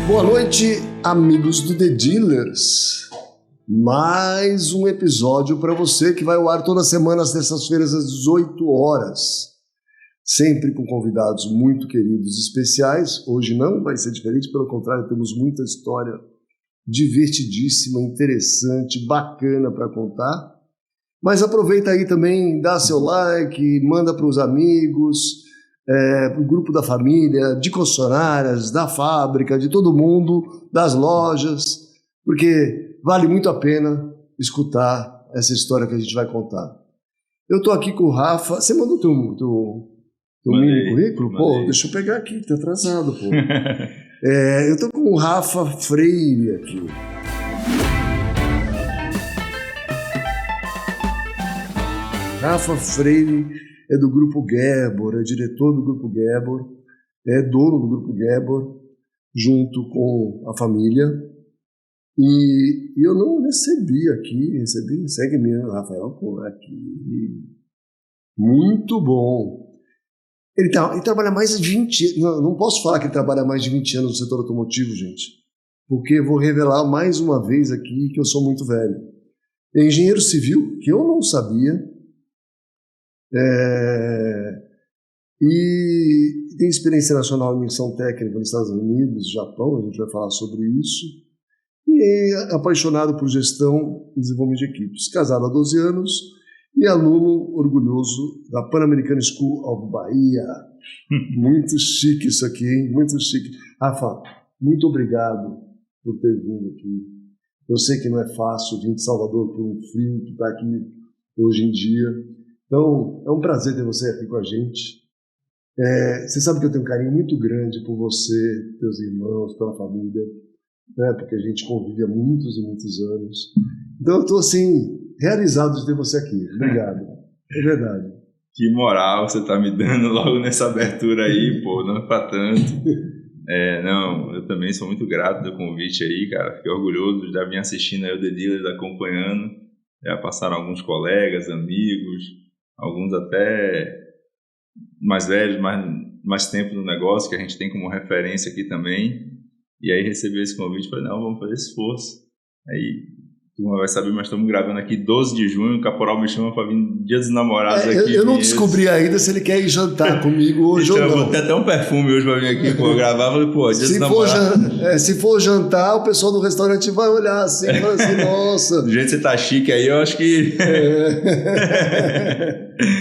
Boa noite, amigos do The Dealers. Mais um episódio para você que vai ao ar toda semana às terças-feiras às 18 horas. Sempre com convidados muito queridos e especiais. Hoje não vai ser diferente, pelo contrário, temos muita história divertidíssima, interessante, bacana para contar. Mas aproveita aí também, dá seu like, manda para os amigos, para o grupo da família, de concessionárias, da fábrica, de todo mundo, das lojas, porque vale muito a pena escutar essa história que a gente vai contar. Eu estou aqui com o Rafa. Você mandou teu mini currículo? Pô, deixa eu pegar aqui, tá atrasado, pô. Eu estou com o Rafa Freire aqui. Rafa Freire é do Grupo Gebor, é diretor do Grupo Gebor, é dono do Grupo Gebor, junto com a família. E eu não recebi, segue-me, Rafael, por aqui. Muito bom. Ele trabalha mais de 20 anos, não posso falar que ele trabalha mais de 20 anos no setor automotivo, gente, porque eu vou revelar mais uma vez aqui que eu sou muito velho. É engenheiro civil, que eu não sabia, e tem experiência nacional em missão técnica nos Estados Unidos, Japão, a gente vai falar sobre isso, e é apaixonado por gestão e desenvolvimento de equipes, casado há 12 anos e aluno orgulhoso da Pan American School of Bahia. Muito chique isso aqui, hein? Muito chique. Rafa, muito obrigado por ter vindo aqui. Eu sei que não é fácil vir de Salvador por um frio que está aqui hoje em dia. Então, é um prazer ter você aqui com a gente. Você sabe que eu tenho um carinho muito grande por você, teus irmãos, tua família, né? Porque a gente convive há muitos e muitos anos. Então, eu estou, assim, realizado de ter você aqui. Obrigado. É verdade. Que moral você está me dando logo nessa abertura aí, pô, não é pra tanto. Não, eu também sou muito grato do convite aí, cara. Fiquei orgulhoso, já vim assistindo aí o The Dealers, acompanhando. Já passaram alguns colegas, amigos, alguns até mais velhos, mais tempo no negócio, que a gente tem como referência aqui também. E aí recebi esse convite, falei, não, vamos fazer esse esforço. Aí, tu não vai saber, mas estamos gravando aqui 12 de junho, o Caporal me chama para vir Dia dos Namorados aqui. Eu não descobri ainda se ele quer ir jantar comigo hoje então, ou não. Eu vou ter até um perfume hoje para vir aqui, pô, gravar, falei, pô, Dia dos Namorados. Se for jantar, o pessoal do restaurante vai olhar assim, e falar assim, nossa. Do jeito que você tá chique aí, eu acho que...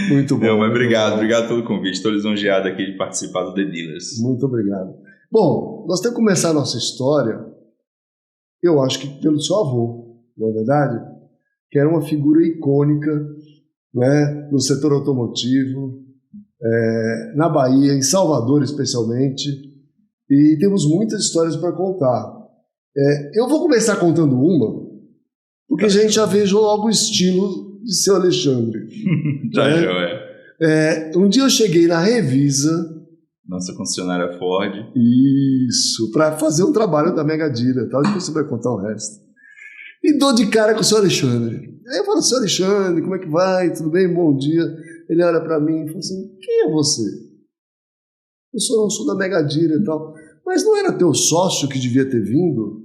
Muito bom. Não, mas obrigado pelo convite, estou lisonjeado aqui de participar do The Dealers. Muito obrigado. Bom, nós temos que começar a nossa história, eu acho que pelo seu avô, não é verdade? Que era uma figura icônica, né, no setor automotivo, na Bahia, em Salvador especialmente, e temos muitas histórias para contar. Eu vou começar contando uma, porque a gente já vejo logo o estilo de seu Alexandre. Um dia eu cheguei na Revisa, nossa concessionária Ford. Isso, para fazer um trabalho da Mega Dealer, tal, depois você vai contar o resto. E dou de cara com o seu Alexandre. Aí eu falo, seu Alexandre, como é que vai? Tudo bem? Bom dia. Ele olha para mim e fala assim, quem é você? Eu sou da Mega Dealer e tal. Mas não era teu sócio que devia ter vindo?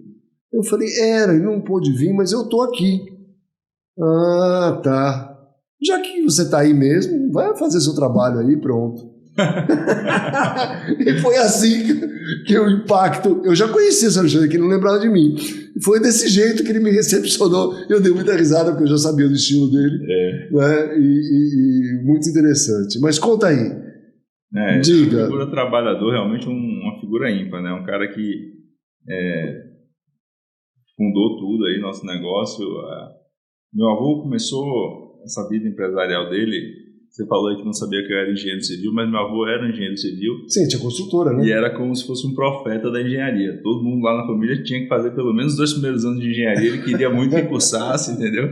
Eu falei, era, ele não pôde vir, mas eu tô aqui. Ah, tá. Já que você tá aí mesmo, vai fazer seu trabalho aí, pronto. E foi assim que o impacto... Eu já conhecia esse Alexandre, que ele não lembrava de mim. E foi desse jeito que ele me recepcionou. Eu dei muita risada, porque eu já sabia do estilo dele. Né? E muito interessante. Mas conta aí. Diga. Uma figura trabalhador, realmente uma figura ímpar, né? Um cara que fundou tudo aí, nosso negócio. Meu avô começou essa vida empresarial dele... Você falou aí que não sabia que eu era engenheiro civil, mas meu avô era engenheiro civil. Sim, tinha construtora, né? E era como se fosse um profeta da engenharia. Todo mundo lá na família tinha que fazer pelo menos 2 primeiros anos de engenharia. Ele queria muito que cursasse, entendeu?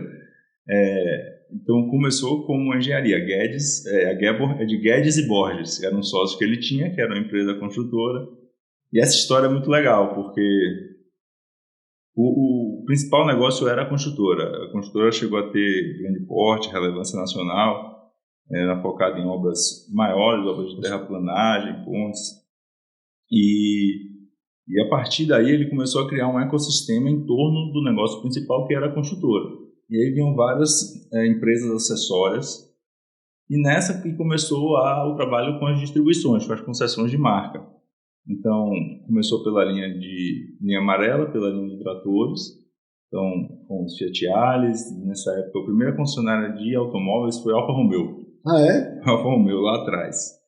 Então começou como uma engenharia. A Gebor é de Guedes e Borges. Era um sócio que ele tinha, que era uma empresa construtora. E essa história é muito legal, porque o principal negócio era a construtora. A construtora chegou a ter grande porte, relevância nacional. Era focado em obras maiores, obras de terraplanagem, pontes. E E a partir daí ele começou a criar um ecossistema em torno do negócio principal, que era a construtora. E aí vinham várias empresas acessórias, e nessa que começou o trabalho com as distribuições, com as concessões de marca. Então, começou pela linha amarela, pela linha de tratores, então com os Fiat Alis. Nessa época, a primeira concessionária de automóveis foi a Alfa Romeo. Ah, é? Alfa Romeo, lá atrás.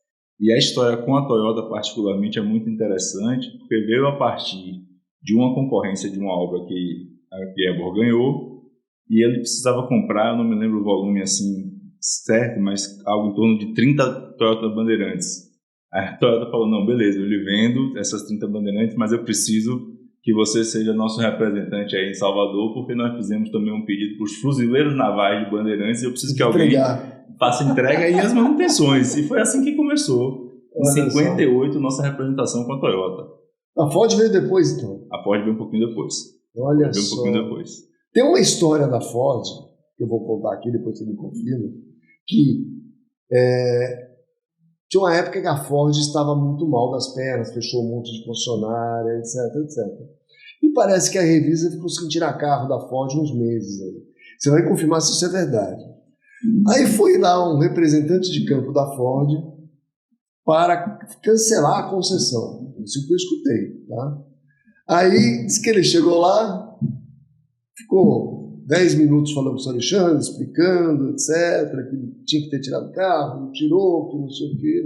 E a história com a Toyota, particularmente, é muito interessante, porque veio a partir de uma concorrência de uma obra que a Piebor ganhou, e ele precisava comprar, eu não me lembro o volume assim certo, mas algo em torno de 30 Toyota Bandeirantes. A Toyota falou, não, beleza, eu lhe vendo essas 30 Bandeirantes, mas eu preciso que você seja nosso representante aí em Salvador, porque nós fizemos também um pedido para os fuzileiros navais de Bandeirantes, e eu preciso que alguém faça entrega e as manutenções. E foi assim que começou. Em 58, nossa representação com a Toyota. A Ford veio depois, então? A Ford veio um pouquinho depois. Olha veio só. Um pouquinho depois. Tem uma história da Ford, que eu vou contar aqui, depois você me confirma, que tinha uma época que a Ford estava muito mal das pernas, fechou um monte de concessionária, etc. E parece que a revista ficou sem tirar carro da Ford uns meses aí. Você vai confirmar se isso é verdade. Aí foi lá um representante de campo da Ford para cancelar a concessão. Isso que eu escutei, tá? Aí disse que ele chegou lá, ficou 10 minutos falando com o senhor Alexandre, explicando, etc., que tinha que ter tirado o carro, não tirou, que não sei o quê.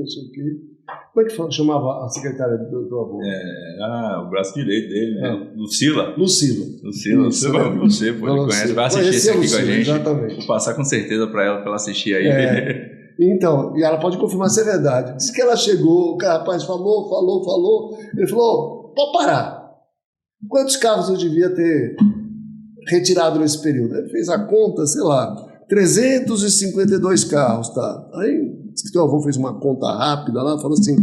Como é que chamava a secretária do avô? O braço direito dele, né? Lucila. Lucila, você, pô, ele conhece, vai assistir esse aqui com a gente. Exatamente. Vou passar com certeza para ela assistir aí. Então, e ela pode confirmar se é verdade. Diz que ela chegou, o rapaz falou, ele falou, pode parar. Quantos carros eu devia ter retirado nesse período? Ele fez a conta, sei lá, 352 carros, tá? Aí, diz que teu avô fez uma conta rápida lá, falou assim,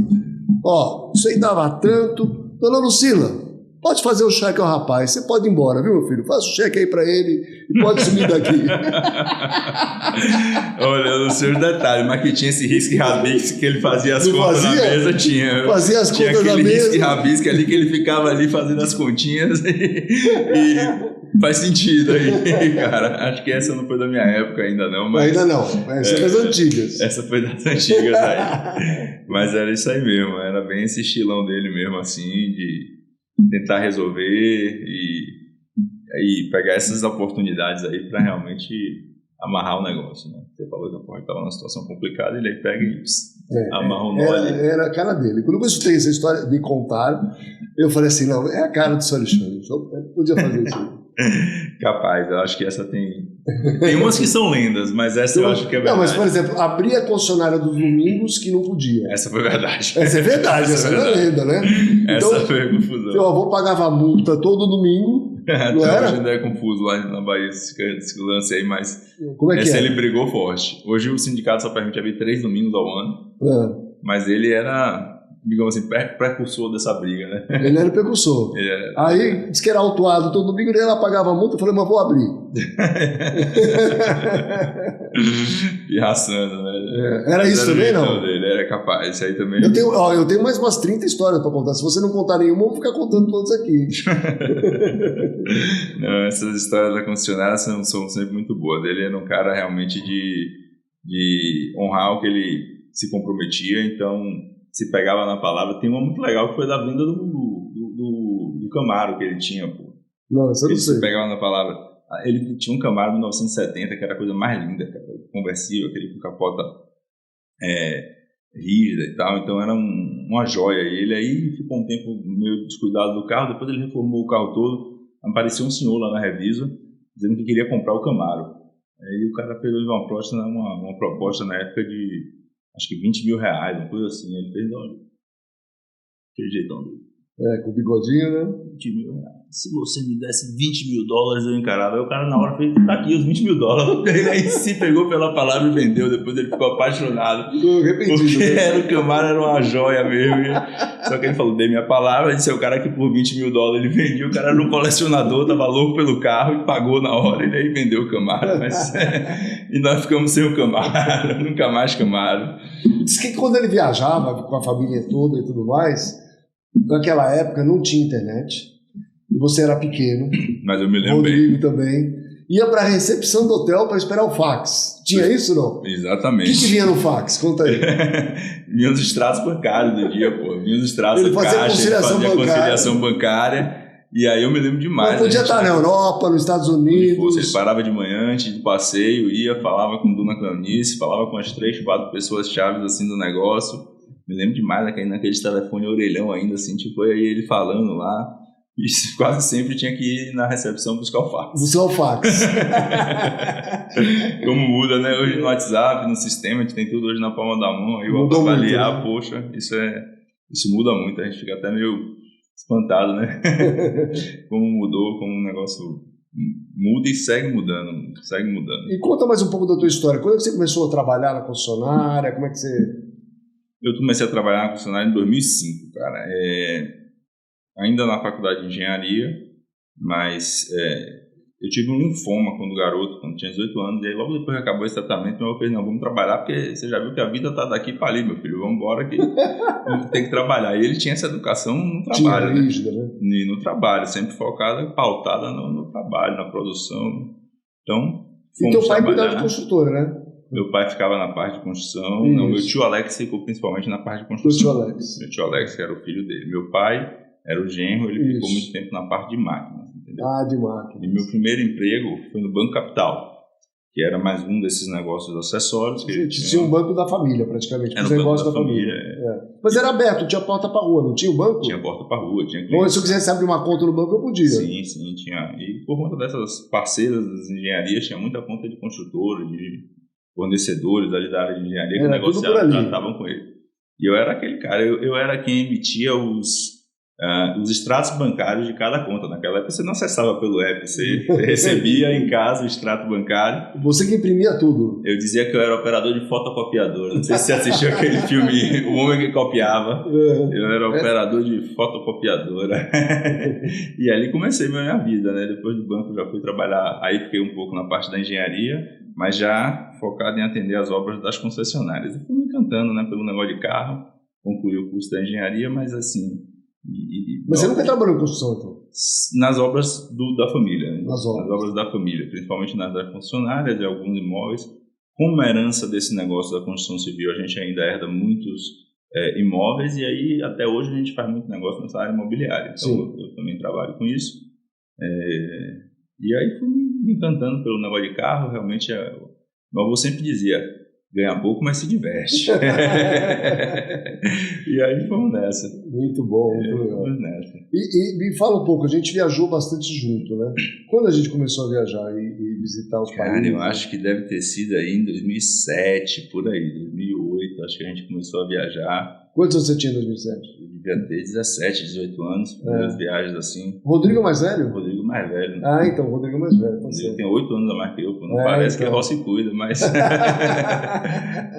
isso aí dava tanto. Dona Lucila, pode fazer o cheque ao rapaz, você pode ir embora, viu, meu filho? Faz o cheque aí pra ele e pode sumir daqui. Olha, não sei os detalhes, mas que tinha esse risque-rabisque que ele fazia as contas na mesa, tinha. Fazia as contas na mesa. Tinha aquele risque-rabisque ali que ele ficava ali fazendo as continhas e faz sentido aí, cara. Acho que essa não foi da minha época ainda não, mas... Ainda não, essa é das antigas. Essa foi das antigas aí. Mas era isso aí mesmo, era bem esse estilão dele mesmo, assim, de tentar resolver e pegar essas oportunidades aí para realmente amarrar o negócio, né? Você falou que a Ford estava numa situação complicada, ele aí pega e amarra o nó ali. Era a cara dele. Quando eu escutei essa história, me contaram, eu falei assim, não, é a cara do Sr. Alexandre, só podia fazer isso aí. Capaz, eu acho que essa tem umas que são lendas, mas essa eu acho que é verdade. Não, mas por exemplo, abrir a concessionária dos domingos que não podia. Essa foi verdade. Essa é verdade, essa não é lenda, né? Então, essa foi a confusão. Teu avô pagava multa todo domingo, não era? Hoje ainda é confuso lá na Bahia esse lance aí, mas como é que ele brigou forte. Hoje o sindicato só permite abrir 3 domingos ao ano, mas ele era, digamos assim, precursor dessa briga, né? Ele era o precursor. Aí, disse que era autuado todo domingo, ele pagava a multa, eu falei, mas vou abrir. Pirraçando, né? Era isso também, não? Dele, era capaz, isso aí também. Eu tenho mais umas 30 histórias para contar. Se você não contar nenhuma, eu vou ficar contando todas aqui. Não, essas histórias da concessionária são sempre muito boas. Ele era um cara realmente de honrar o que ele se comprometia, então se pegava na palavra. Tem uma muito legal que foi da venda do Camaro que ele tinha, pô. Não, essa eu não sei. Se pegava na palavra. Ele tinha um Camaro de 1970 que era a coisa mais linda, cara. Conversível, aquele com capota rígida e tal, então era uma joia. Ele aí ficou um tempo meio descuidado do carro, depois ele reformou o carro todo. Apareceu um senhor lá na Revisa dizendo que queria comprar o Camaro. Aí o cara fez uma proposta na época de acho que 20 mil reais, uma coisa assim. Ele fez, olha, aquele jeitão dele. Com o bigodinho, né? 20 mil reais. Se você me desse 20 mil dólares, eu encarava. Aí o cara na hora fez, tá aqui os 20 mil dólares. Ele aí se pegou pela palavra e vendeu. Depois ele ficou apaixonado. Porque o Camaro era uma joia mesmo. Só que ele falou, dei minha palavra. Disse, o cara que por 20 mil dólares ele vendia. O cara era um colecionador, tava louco pelo carro e pagou na hora. Ele aí vendeu o Camaro. E nós ficamos sem o Camaro. Nunca mais Camaro. Diz que quando ele viajava com a família toda e tudo mais, Naquela época não tinha internet, você era pequeno, mas eu me lembro Rodrigo também, ia para a recepção do hotel para esperar o fax. Tinha isso ou não? Exatamente. O que vinha no fax? Conta aí. Vinha os extratos bancários do dia, pô. Vinha os extratos do caixa, ele fazia conciliação bancária. E aí eu me lembro demais. Não podia estar na Europa, nos Estados Unidos. Ele parava de manhã, antes do passeio, ia, falava com Dona Cleonice, falava com as 3, 4 pessoas chaves assim do negócio. Me lembro demais naquele telefone orelhão ainda, assim, tipo, aí ele falando lá. E quase sempre tinha que ir na recepção buscar o fax. Buscar o fax. Como muda, né? Hoje no WhatsApp, no sistema, a gente tem tudo hoje na palma da mão. Aí eu vou avaliar, né? Poxa, isso muda muito. A gente fica até meio espantado, né? Como mudou, como o negócio muda e segue mudando. E conta mais um pouco da tua história. Quando você começou a trabalhar na concessionária? Como é que você... Eu comecei a trabalhar na concessionária em 2005, cara. Ainda na faculdade de engenharia, mas eu tive um linfoma quando garoto, quando tinha 18 anos, e aí logo depois que acabou esse tratamento, meu avô fez, não, vamos trabalhar, porque você já viu que a vida tá daqui para ali, meu filho, vamos embora que tem que trabalhar. E ele tinha essa educação no trabalho, tinha rígida, né? E no trabalho, sempre focada, pautada no trabalho, na produção. Então, e teu pai cuidava de construtora, né? Meu pai ficava na parte de construção, não, meu tio Alex ficou principalmente na parte de construção. Meu tio Alex, que era o filho dele. Meu pai era o genro, ele ficou muito tempo na parte de máquinas, entendeu? De máquinas. E meu primeiro emprego foi no Banco Capital, que era mais um desses negócios acessórios. Que tinha um banco da família, praticamente. Era um banco da família. Mas era aberto, tinha porta para rua, não tinha o banco? Tinha porta para rua, tinha cliente. Ou se eu quisesse abrir uma conta no banco, eu podia. Sim, tinha. E por conta dessas parceiras das engenharias, tinha muita conta de construtores, de fornecedores ali da área de engenharia que negociavam, tratavam com ele. E eu era aquele cara, eu era quem emitia os extratos bancários de cada conta. Naquela época você não acessava pelo app, você recebia em casa o extrato bancário. Você que imprimia tudo. Eu dizia que eu era operador de fotocopiadora. Não sei se você assistiu aquele filme O Homem que Copiava. Eu era operador de fotocopiadora. E ali comecei a minha vida, né? Depois do banco já fui trabalhar, aí fiquei um pouco na parte da engenharia, mas já focado em atender as obras das concessionárias. Eu fui me encantando, né, pelo negócio de carro, concluí o curso da engenharia, mas assim... Mas você nunca trabalhou em construção, então? Nas obras da família. Né? Nas obras da família, principalmente nas das concessionárias e alguns imóveis. Como herança desse negócio da construção civil, a gente ainda herda muitos imóveis e aí até hoje a gente faz muito negócio nessa área imobiliária. Então eu também trabalho com isso. E aí fui me encantando pelo negócio de carro. Realmente, meu avô sempre dizia, ganha pouco, mas se diverte. E aí fomos nessa. Muito bom, muito legal. Fomos nessa. E me fala um pouco, a gente viajou bastante junto, né? Quando a gente começou a viajar e visitar os países? Cara, eu acho que deve ter sido aí em 2007, por aí, 2008, acho que a gente começou a viajar. Quantos anos você tinha em 2007? Eu devia ter 17, 18 anos, primeiras viagens assim. Rodrigo mais velho? Rodrigo mais velho. Né? Então, Rodrigo mais velho. Ele tem 8 anos a mais que eu, não parece que é roça e cuida, mas...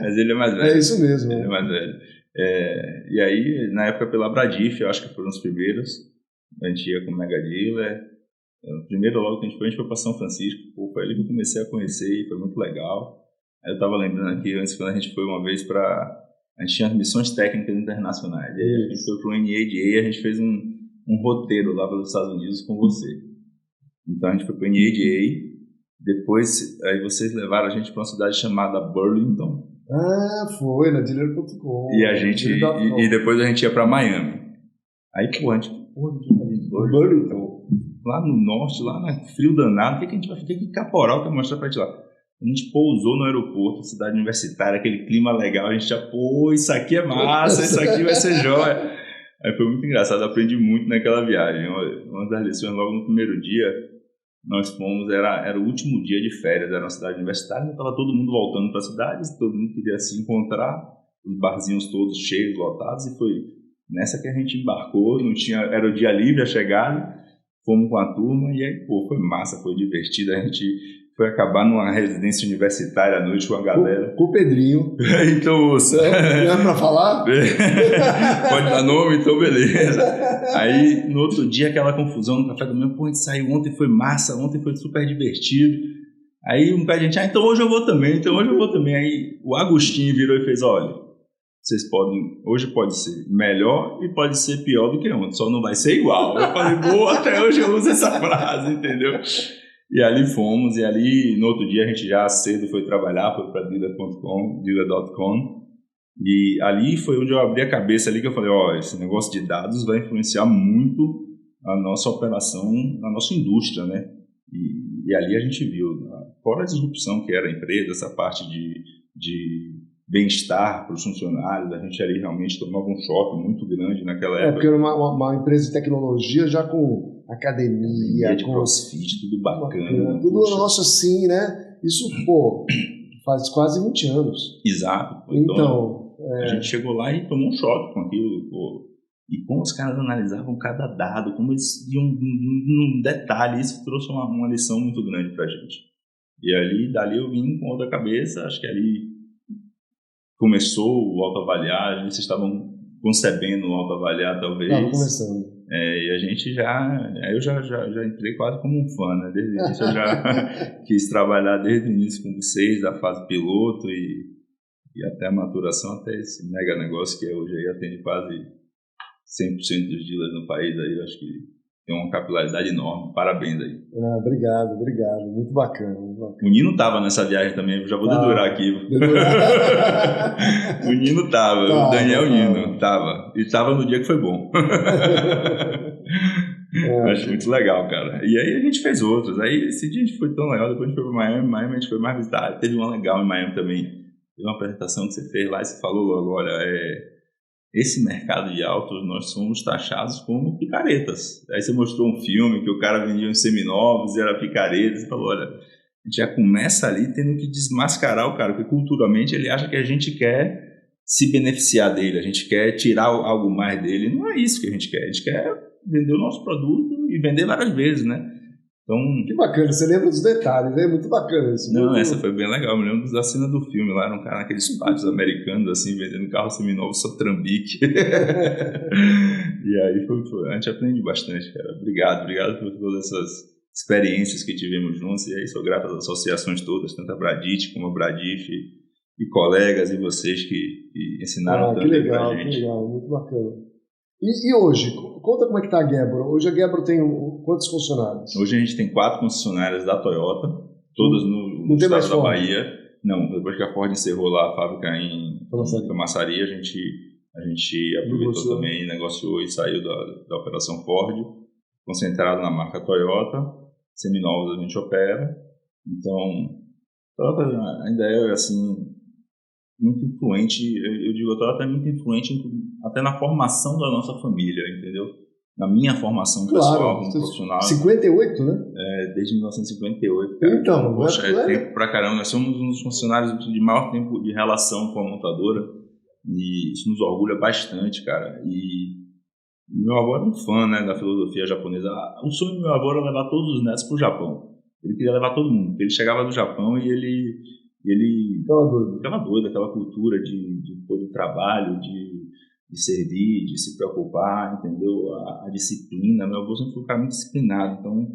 mas ele é mais velho. É isso mesmo. Ele é mais velho. E aí, na época pela Bradif, eu acho que foram os primeiros. A gente ia com o Mega Dealer. O primeiro logo que a gente foi para São Francisco. Pô, foi ali que eu comecei a conhecer e foi muito legal. Aí eu tava lembrando aqui, antes quando a gente foi uma vez para... A gente tinha missões técnicas internacionais. E aí a gente foi para o NADA e a gente fez um roteiro lá pelos Estados Unidos com você. Então a gente foi para o NADA. Depois, aí vocês levaram a gente para uma cidade chamada Burlington. Foi, na Dealer.com. E depois a gente ia para Miami. Aí, a gente vai fazer em Burlington. Lá no norte, lá no frio danado, o que a gente vai fazer? Que caporal que eu mostrar para a gente lá? A gente pousou no aeroporto, cidade universitária, aquele clima legal, a gente já, isso aqui é massa, isso aqui vai ser jóia. Aí foi muito engraçado, eu aprendi muito naquela viagem. Uma das lições, logo no primeiro dia, nós fomos, era o último dia de férias, era uma cidade universitária, estava todo mundo voltando para a cidade, todo mundo queria se encontrar, os barzinhos todos cheios, lotados, e foi nessa que a gente embarcou, era o dia livre a chegada, fomos com a turma, e aí, foi massa, foi divertido, a gente foi acabar numa residência universitária à noite com a galera. Com o Pedrinho. Então, ouça. Não é pra falar? Pode dar nome, então beleza. Aí, no outro dia, aquela confusão no café da manhã, a gente saiu ontem, foi massa, ontem foi super divertido. Aí um pé de gente, então hoje eu vou também. Aí o Agostinho virou e fez, olha, hoje pode ser melhor e pode ser pior do que ontem, só não vai ser igual. Eu falei, boa, até hoje eu uso essa frase, entendeu? E ali fomos, e ali no outro dia a gente já cedo foi trabalhar, foi para dealer.com, e ali foi onde eu abri a cabeça ali, que eu falei, esse negócio de dados vai influenciar muito a nossa operação, a nossa indústria, né? E ali a gente viu, fora a disrupção que era a empresa, essa parte de bem-estar para os funcionários, a gente ali realmente tomava um choque muito grande naquela época. Porque era uma empresa de tecnologia já com academia, de com crossfit, tudo bacana. Tudo nosso assim, né? Isso, faz quase 20 anos. Exato. Então a gente chegou lá e tomou um choque com aquilo, E como os caras analisavam cada dado, como eles iam num detalhe, isso trouxe uma lição muito grande pra gente. E dali eu vim com outra cabeça, acho que ali começou o autoavaliar, vocês estavam concebendo o autoavaliar talvez. Estava começando. E a gente eu já entrei quase como um fã, né? Desde o início eu já quis trabalhar desde o início com vocês, da fase piloto e até a maturação, até esse mega negócio que hoje aí atende quase 100% dos dealers no país, aí eu acho que tem uma capilaridade enorme. Parabéns aí. Obrigado. Muito bacana. O Nino estava nessa viagem também, eu já vou dedurar aqui. O Nino estava, o Daniel Nino estava. E estava no dia que foi bom. Acho muito legal, cara. E aí a gente fez outros. Aí esse dia a gente foi tão legal, depois a gente foi para Miami a gente foi mais visitar. Teve uma legal em Miami também. Teve uma apresentação que você fez lá e você falou logo, olha, esse mercado de autos nós somos taxados como picaretas. Aí você mostrou um filme que o cara vendia uns seminovos e era picareta. Você falou, olha, a gente já começa ali tendo que desmascarar o cara, porque culturalmente ele acha que a gente quer se beneficiar dele, a gente quer tirar algo mais dele. Não é isso que a gente quer vender o nosso produto e vender várias vezes, né? Então, que bacana, você lembra dos detalhes, é muito bacana isso. Não, essa foi bem legal, me lembro da cena do filme, lá era um cara naqueles pátios americanos, assim, vendendo carro seminovo, só trambique. E aí a gente aprende bastante, cara. Obrigado por todas essas experiências que tivemos juntos, e aí sou grato às associações todas, tanto a Bradit como a Bradif, e colegas e vocês que ensinaram tanto pra gente. Que legal, muito bacana. E hoje, conta como é que está a Gabriel. Hoje a Gabriel tem quantos funcionários? Hoje a gente tem 4 concessionárias da Toyota, todas no estado da Bahia. Não, depois que a Ford encerrou lá a fábrica em Camaçari, a gente aproveitou também, negociou e saiu da operação Ford, concentrado na marca Toyota. Seminovos a gente opera. Então, Toyota ainda é assim muito influente, eu digo, a Toyota é muito influente até na formação da nossa família, entendeu? Na minha formação pessoal como profissional. 58, né? Desde 1958. Cara. Então, poxa, é tempo pra caramba. Nós somos um dos funcionários de maior tempo de relação com a montadora e isso nos orgulha bastante, cara. E meu avô era um fã, né, da filosofia japonesa. O sonho do meu avô era levar todos os netos pro Japão. Ele queria levar todo mundo. Ele chegava do Japão e ele ficava doido, aquela cultura de trabalho, de servir, de se preocupar, entendeu? A disciplina. Meu avô sempre foi um cara muito disciplinado, então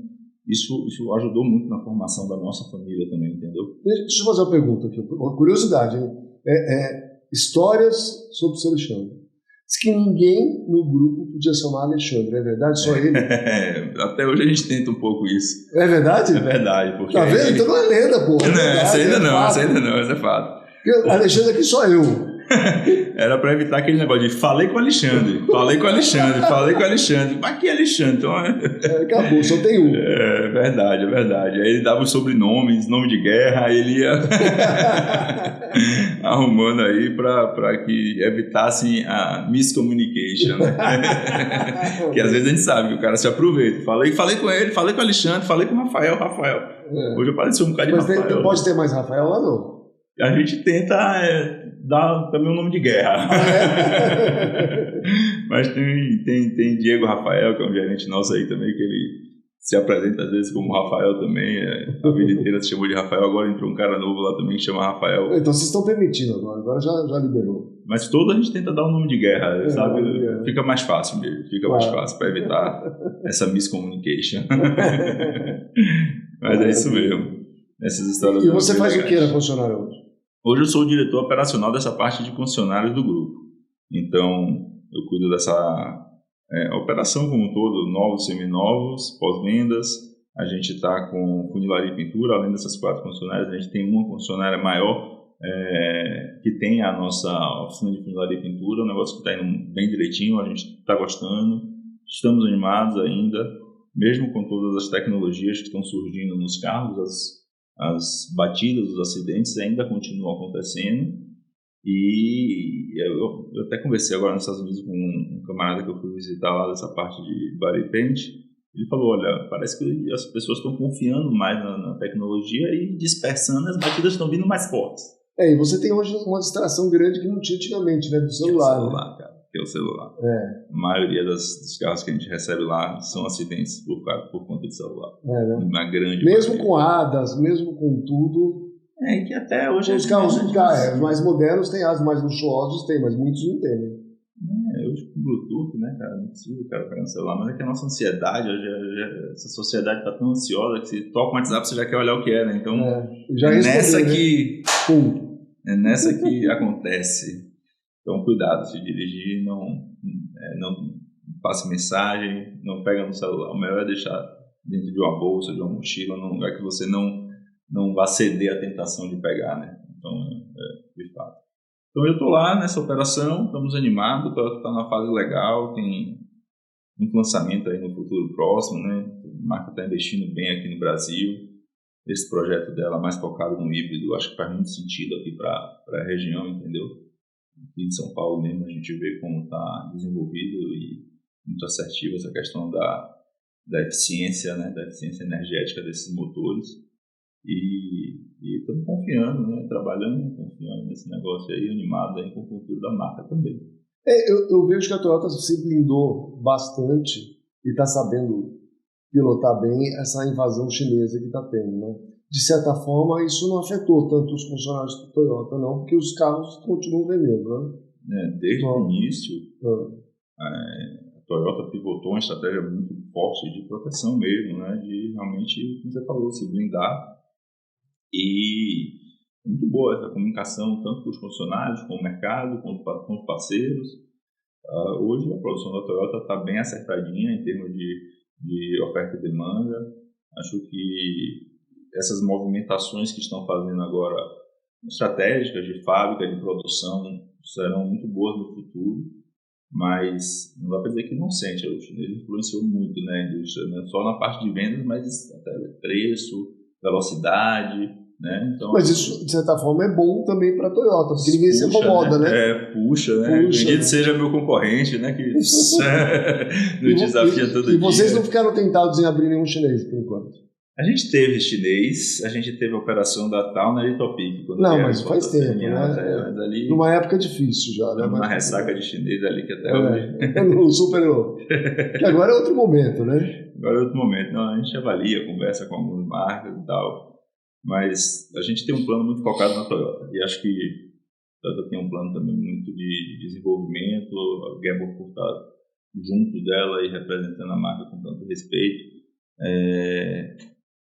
isso ajudou muito na formação da nossa família também, entendeu? Deixa eu fazer uma pergunta aqui, uma curiosidade, hein? Histórias sobre o seu Alexandre. Diz que ninguém no grupo podia chamar Alexandre, é verdade? Só ele? Até hoje a gente tenta um pouco isso. É verdade? É verdade. Porque tá vendo? Então não é lenda, pô. Essa ainda não, essa é fato. Alexandre aqui só eu. Era pra evitar aquele negócio de falei com o Alexandre. Mas que Alexandre? Então, acabou, só tem um. É verdade. Aí ele dava os sobrenomes, nome de guerra, aí ele ia arrumando aí pra que evitassem a miscommunication, né? Que às vezes a gente sabe que o cara se aproveita. Falei com ele, falei com o Alexandre, falei com o Rafael. Hoje apareceu um bocado de Rafael. Mas pode ter mais Rafael lá, não? A gente tenta dar também um nome de guerra. Mas tem Diego Rafael, que é um gerente nosso aí também, que ele se apresenta às vezes como Rafael também. A vida inteira se chamou de Rafael, agora entrou um cara novo lá também que chama Rafael. Então vocês estão permitindo agora já liberou. Mas todo a gente tenta dar um nome de guerra, sabe? Fica mais fácil mesmo, mais fácil para evitar essa miscommunication. Mas é isso mesmo. Essas histórias. E você faz legais. O que na funcionária hoje? Hoje eu sou o diretor operacional dessa parte de concessionários do grupo. Então, eu cuido dessa operação como um todo, novos, seminovos, pós-vendas. A gente está com funilaria e pintura, além dessas 4 concessionárias, a gente tem uma concessionária maior que tem a nossa oficina de funilaria e pintura, um negócio que está indo bem direitinho, a gente está gostando, estamos animados ainda, mesmo com todas as tecnologias que estão surgindo nos carros, as batidas, os acidentes ainda continuam acontecendo. E eu até conversei agora nos Estados Unidos com um camarada que eu fui visitar lá dessa parte de body paint. Ele falou, olha, parece que as pessoas estão confiando mais na tecnologia e dispersando, as batidas estão vindo mais fortes. E você tem hoje uma distração grande que não tinha antigamente, né, do celular. Que é o celular, cara. Que é o celular. A maioria dos carros que a gente recebe lá são acidentes por conta de celular. Né? Uma grande mesmo maioria. Com ADAS, mesmo com tudo. Que até hoje... Os carros os mais modernos têm ADAS, mais luxuosos tem, mas muitos não têm, né? Hoje com Bluetooth, né, cara? Não precisa o cara pegar no celular, mas é que a nossa ansiedade, essa sociedade tá tão ansiosa que se toca um WhatsApp você já quer olhar o que é, né? Então, já nessa né? é nessa que acontece. Então, cuidado, se dirigir, não passe mensagem, não pega no celular. O melhor é deixar dentro de uma bolsa, de uma mochila, num lugar que você não vá ceder à tentação de pegar, né? Então, de fato. Então, eu estou lá nessa operação, estamos animados, está na fase legal, tem muito lançamento aí no futuro próximo, né? A marca está investindo bem aqui no Brasil. Esse projeto dela mais focado no híbrido, acho que faz muito sentido aqui para a região, entendeu? Aqui em São Paulo mesmo a gente vê como está desenvolvido e muito assertivo essa questão da eficiência, né? Da eficiência energética desses motores. E estamos confiando, né? Trabalhando, confiando nesse negócio aí, animado aí com o futuro da marca também. Eu vejo que a Toyota se blindou bastante e está sabendo pilotar bem essa invasão chinesa que está tendo, né? De certa forma, isso não afetou tanto os funcionários da Toyota, não, porque os carros continuam vendendo, né? Desde o início, a Toyota pivotou uma estratégia muito forte de proteção mesmo, né? De realmente, como você falou, se blindar. E muito boa essa comunicação, tanto com os funcionários, com o mercado, com os parceiros. Hoje a produção da Toyota está bem acertadinha em termos de oferta e demanda. Acho que essas movimentações que estão fazendo agora, estratégicas de fábrica, de produção, serão muito boas no futuro, mas não dá para dizer que não sente. O chinês influenciou muito, né, a indústria, né? Só na parte de vendas, mas até preço, velocidade, né? Então, mas isso, de certa forma, é bom também para a Toyota, porque ninguém se incomoda, né? Puxa, né? Bendito seja meu concorrente, né? Que nos desafia todo dia. E vocês não ficaram tentados em abrir nenhum chinês, por enquanto? A gente teve chinês, a gente teve a operação da Towner e Topic. Não, mas faz tempo, né? Mas ali, numa época difícil já, né? Uma ressaca de chinês ali que até hoje... Não superou. Que agora é outro momento, né? Agora é outro momento. Não, a gente avalia, conversa com algumas marcas e tal, mas a gente tem um plano muito focado na Toyota. E acho que a Toyota tem um plano também muito de desenvolvimento, a Gabor por estar junto dela e representando a marca com tanto respeito.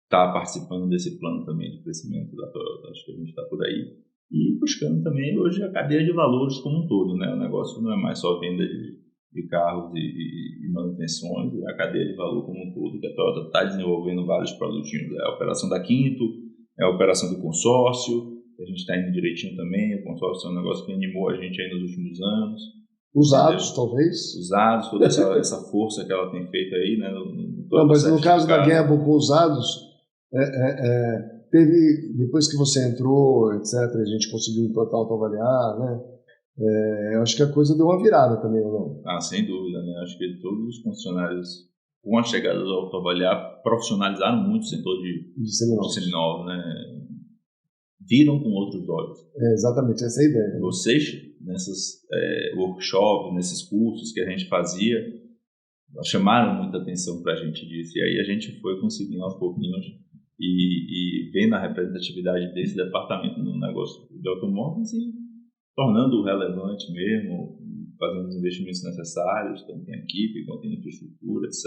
Está participando desse plano também de crescimento da Toyota. Acho que a gente está por aí. E buscando também hoje a cadeia de valores como um todo, né? O negócio não é mais só venda de carros e manutenções, é a cadeia de valor como um todo, que a Toyota está desenvolvendo vários produtinhos. É a operação da Quinto, é a operação do consórcio, a gente está indo direitinho também. O consórcio é um negócio que animou a gente aí nos últimos anos. Usados, talvez? Usados, toda essa força que ela tem feito aí, né? Não, mas no caso da Gabor com usados, teve, depois que você entrou, etc., a gente conseguiu implantar o autoavaliar, né? Eu acho que a coisa deu uma virada também, ou não? Sem dúvida, né? Acho que todos os funcionários, com a chegada do autoavaliar, profissionalizaram muito o setor de seminovos, né? Viram com outros olhos. Exatamente, essa é a ideia. Né? Vocês, nesses workshops, nesses cursos que a gente fazia, chamaram muita atenção para a gente disso. E aí a gente foi conseguindo aos pouquinhos e vendo a representatividade desse departamento no negócio de automóveis e tornando-o relevante mesmo, fazendo os investimentos necessários, tanto em equipe quanto em infraestrutura, etc.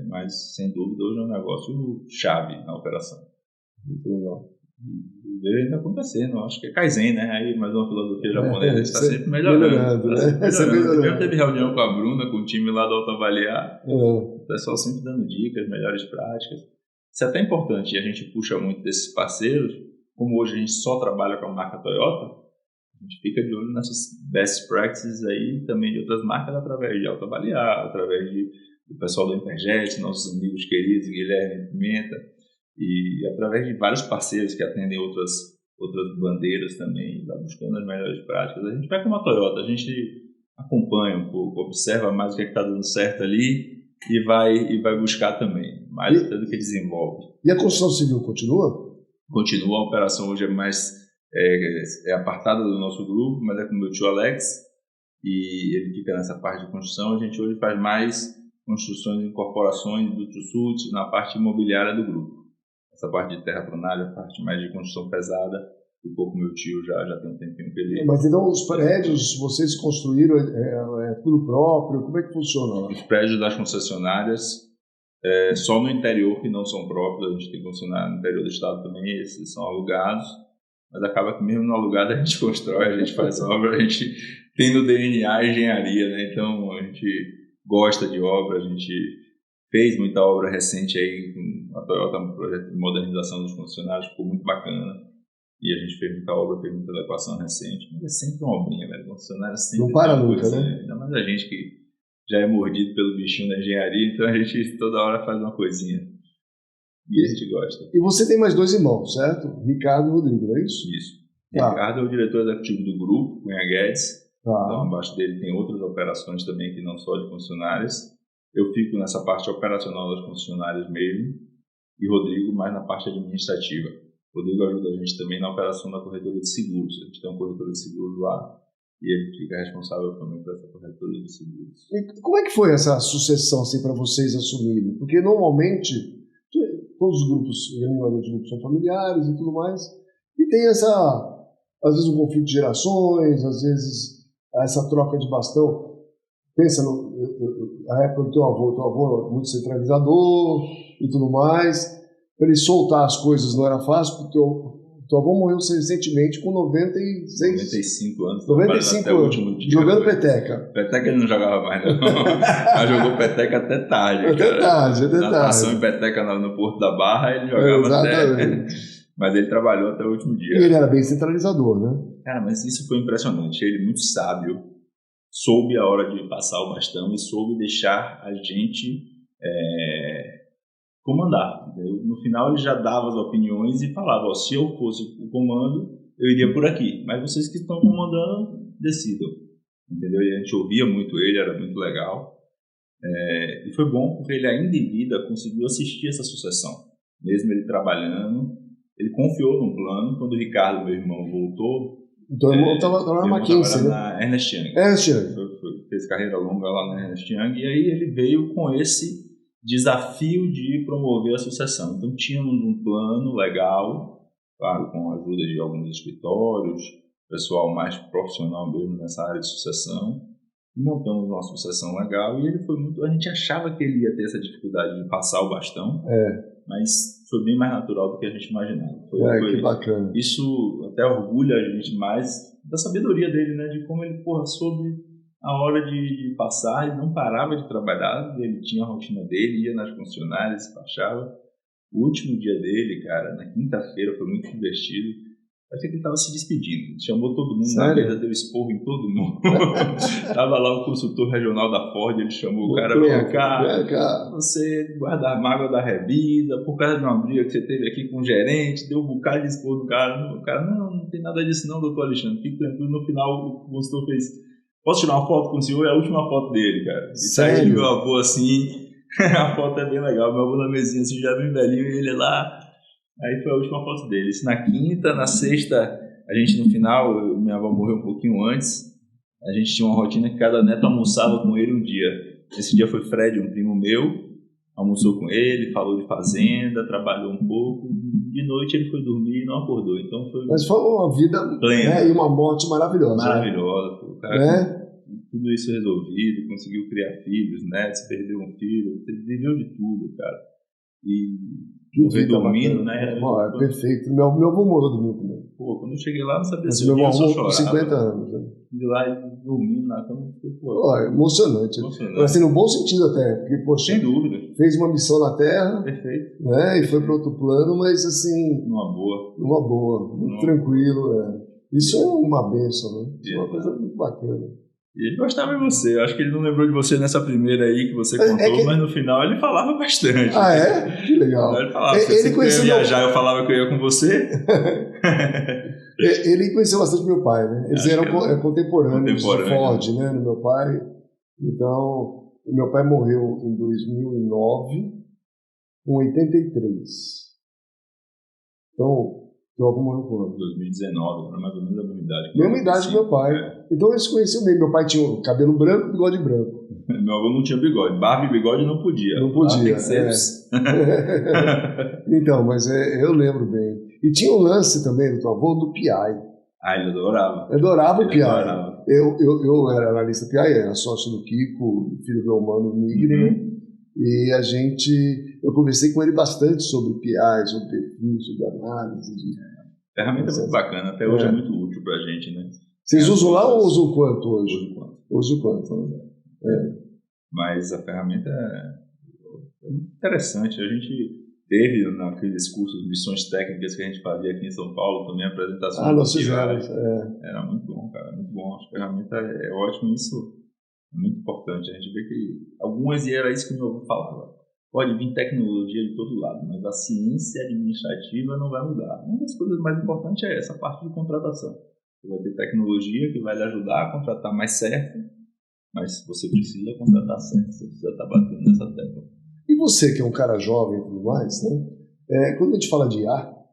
Mas, sem dúvida, hoje é um negócio chave na operação. Muito legal. E veio ainda acontecendo, acho que é Kaizen, né? Aí mais uma filosofia japonesa, está sempre melhorando. Né? Sempre teve reunião com a Bruna, com o time lá do Autoavaliar, o pessoal sempre dando dicas, melhores práticas. Isso é até importante, e a gente puxa muito desses parceiros, como hoje a gente só trabalha com a marca Toyota, a gente fica de olho nessas best practices aí também de outras marcas através de Autoavaliar, através do pessoal do Interjet, nossos amigos queridos, Guilherme Pimenta, e através de vários parceiros que atendem outras bandeiras também, vai buscando as melhores práticas. A gente vai com a Toyota, a gente acompanha um pouco, observa mais o que está dando certo ali e vai buscar também, mais até do que desenvolve. E a construção civil continua? Continua, a operação hoje é mais apartada do nosso grupo, mas é com o meu tio Alex, e ele fica nessa parte de construção. A gente hoje faz mais construções de incorporações do Trussult na parte imobiliária do grupo. Essa parte de terraplanagem, a parte mais de construção pesada, ficou com meu tio já tem um tempinho que ele... Mas então os prédios, vocês construíram, é tudo próprio? Como é que funciona? Os prédios das concessionárias, só no interior que não são próprios, a gente tem concessionário no interior do estado também, esses são alugados, mas acaba que mesmo no alugado a gente constrói, a gente faz obra, a gente tem no DNA a engenharia, né? Então a gente gosta de obra, a gente fez muita obra recente aí com a Toyota, um projeto de modernização dos concessionários, ficou muito bacana. E a gente fez muita obra, fez muita adequação recente. Mas é sempre uma obrinha, velho. Concessionário sempre não para nunca, né? Ainda mais a gente que já é mordido pelo bichinho da engenharia, então a gente toda hora faz uma coisinha. E a gente gosta. E você tem mais 2 irmãos, certo? Ricardo e Rodrigo, não é isso? Isso. Ricardo é o diretor executivo do grupo, Cunha Guedes. Então, abaixo dele tem outras operações também, que não só de concessionárias. Eu fico nessa parte operacional das concessionárias mesmo, e Rodrigo mais na parte administrativa. Rodrigo ajuda a gente também na operação da corretora de seguros. A gente tem uma corretora de seguros lá, e ele fica responsável também por essa corretora de seguros. E como é que foi essa sucessão assim, para vocês assumirem? Porque normalmente todos os grupos, os grupos são familiares e tudo mais, e tem às vezes um conflito de gerações, às vezes essa troca de bastão. Pensa na época do teu avô muito centralizador e tudo mais. Para ele soltar as coisas não era fácil, porque o teu avô morreu recentemente com 95 anos. 95 anos, jogando peteca. Peteca ele não jogava mais, não. Mas jogou peteca até tarde. Até tarde. Natação e peteca no Porto da Barra, ele jogava exatamente. Até... Mas ele trabalhou até o último dia. E ele era bem centralizador, né? Cara, mas isso foi impressionante. Ele muito sábio, soube a hora de passar o bastão e soube deixar a gente comandar. Entendeu? No final ele já dava as opiniões e falava, se eu fosse o comando, eu iria por aqui. Mas vocês que estão comandando, decidam. Entendeu? E a gente ouvia muito ele, era muito legal. E foi bom porque ele ainda em vida conseguiu assistir essa sucessão. Mesmo ele trabalhando, ele confiou num plano. Quando o Ricardo, meu irmão, voltou... Então ele estava na McKinsey, né? Na Ernst Young. Fez carreira longa lá na Ernst Young. E aí ele veio com esse desafio de promover a sucessão. Então tínhamos um plano legal, claro, com a ajuda de alguns escritórios, pessoal mais profissional mesmo nessa área de sucessão, e montamos uma sucessão legal. E ele foi muito... A gente achava que ele ia ter essa dificuldade de passar o bastão, mas foi bem mais natural do que a gente imaginava. Que bacana. Isso até orgulha a gente mais da sabedoria dele, né? De como ele, soube a hora de passar e não parava de trabalhar. Ele tinha a rotina dele, ia nas concessionárias, despachava. O último dia dele, cara, na quinta-feira, foi muito divertido. Acho que ele estava se despedindo. Ele chamou todo mundo na mesa, deu esporro em todo mundo. Tava lá o consultor regional da Ford, ele chamou o cara, vem cá, você guarda a mágoa da revisa, por causa de uma briga que você teve aqui com o gerente, deu um bocado de esporro no cara. O cara, não tem nada disso não, doutor Alexandre, fique tranquilo. No final, o consultor fez, posso tirar uma foto com o senhor? É a última foto dele, cara. E saiu de meu avô assim, a foto é bem legal, meu avô na mesinha assim, já bem velhinho, e ele lá. Aí foi a última foto dele. Isso na quinta, na sexta, a gente no final, minha avó morreu um pouquinho antes, a gente tinha uma rotina que cada neto almoçava com ele um dia. Esse dia foi Fred, um primo meu, almoçou com ele, falou de fazenda, trabalhou um pouco, de noite ele foi dormir e não acordou. Então Mas foi uma vida plena, e uma morte maravilhosa. Maravilhosa. Né? O cara tudo isso resolvido, conseguiu criar filhos, netos, perdeu um filho, viveu de tudo, cara. e morrer dormindo, né? É perfeito. Meu avô morou dormindo também. Pô, quando eu cheguei lá, não sabia se eu meu só avô chorava. com 50 anos. Né? De lá dormindo na cama, pô, emocionante. Assim, no bom sentido até, porque, poxa, sem dúvida, fez uma missão na Terra, perfeito, né, e foi para outro plano, mas assim, numa boa, muito tranquilo. Isso é uma bênção, né? Isso é uma coisa muito bacana. E ele gostava de você. Eu acho que ele não lembrou de você nessa primeira aí que você contou, mas no final ele falava bastante. Ah, é? Que legal. Ele falava, ele conheceu ia viajar, eu falava que eu ia com você. Ele conheceu bastante meu pai, né? Eles eram contemporâneos de Ford, né? No meu pai. Então, meu pai morreu em 2009, com 83. Então, meu avô morreu quando? 2019, era mais ou menos a mesma idade. Mesma idade que meu pai. Então, eles se conheciam bem. Meu pai tinha cabelo branco e bigode branco. Meu avô não tinha bigode. Barba e bigode não podia. Não podia. Então, mas eu lembro bem. E tinha um lance também do teu avô do PI. Ele adorava. Eu adorava o PI. Eu era analista PI, era sócio do Kiko, filho do Humano Nigri, né? E eu conversei com ele bastante sobre PI, sobre perfil, sobre análise. A ferramenta é muito bacana, até hoje é muito útil pra gente, né? Vocês usam lá ou usam quanto hoje? Uso quanto, né? Mas a ferramenta é muito interessante. A gente teve naqueles cursos de missões técnicas que a gente fazia aqui em São Paulo também apresentações. Nós fizemos. Era muito bom, cara, muito bom. A ferramenta é ótima, isso é muito importante. A gente vê que algumas, e era isso que o meu avô falava, pode vir tecnologia de todo lado, mas a ciência administrativa não vai mudar. Uma das coisas mais importantes é essa parte de contratação. Você vai ter tecnologia que vai lhe ajudar a contratar mais certo, mas você precisa contratar certo, você precisa estar batendo nessa tecla. E você, que é um cara jovem e tudo mais, né? Quando a gente fala de IA, a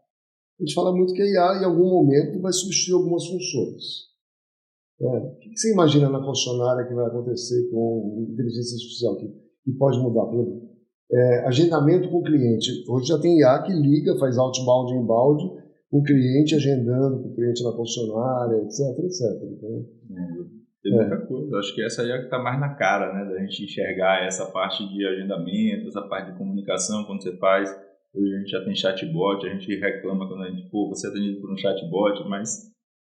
gente fala muito que a IA, em algum momento, vai substituir algumas funções. O que você imagina na concessionária que vai acontecer com inteligência artificial, que pode mudar? Por exemplo, agendamento com o cliente. Hoje já tem IA que liga, faz outbound e inbound, com o cliente, agendando com o cliente na concessionária, etc, etc. Então, tem muita coisa. Acho que essa aí é que está mais na cara, né? Da gente enxergar essa parte de agendamento, essa parte de comunicação quando você faz. Hoje a gente já tem chatbot, a gente reclama quando a gente, você é atendido por um chatbot, mas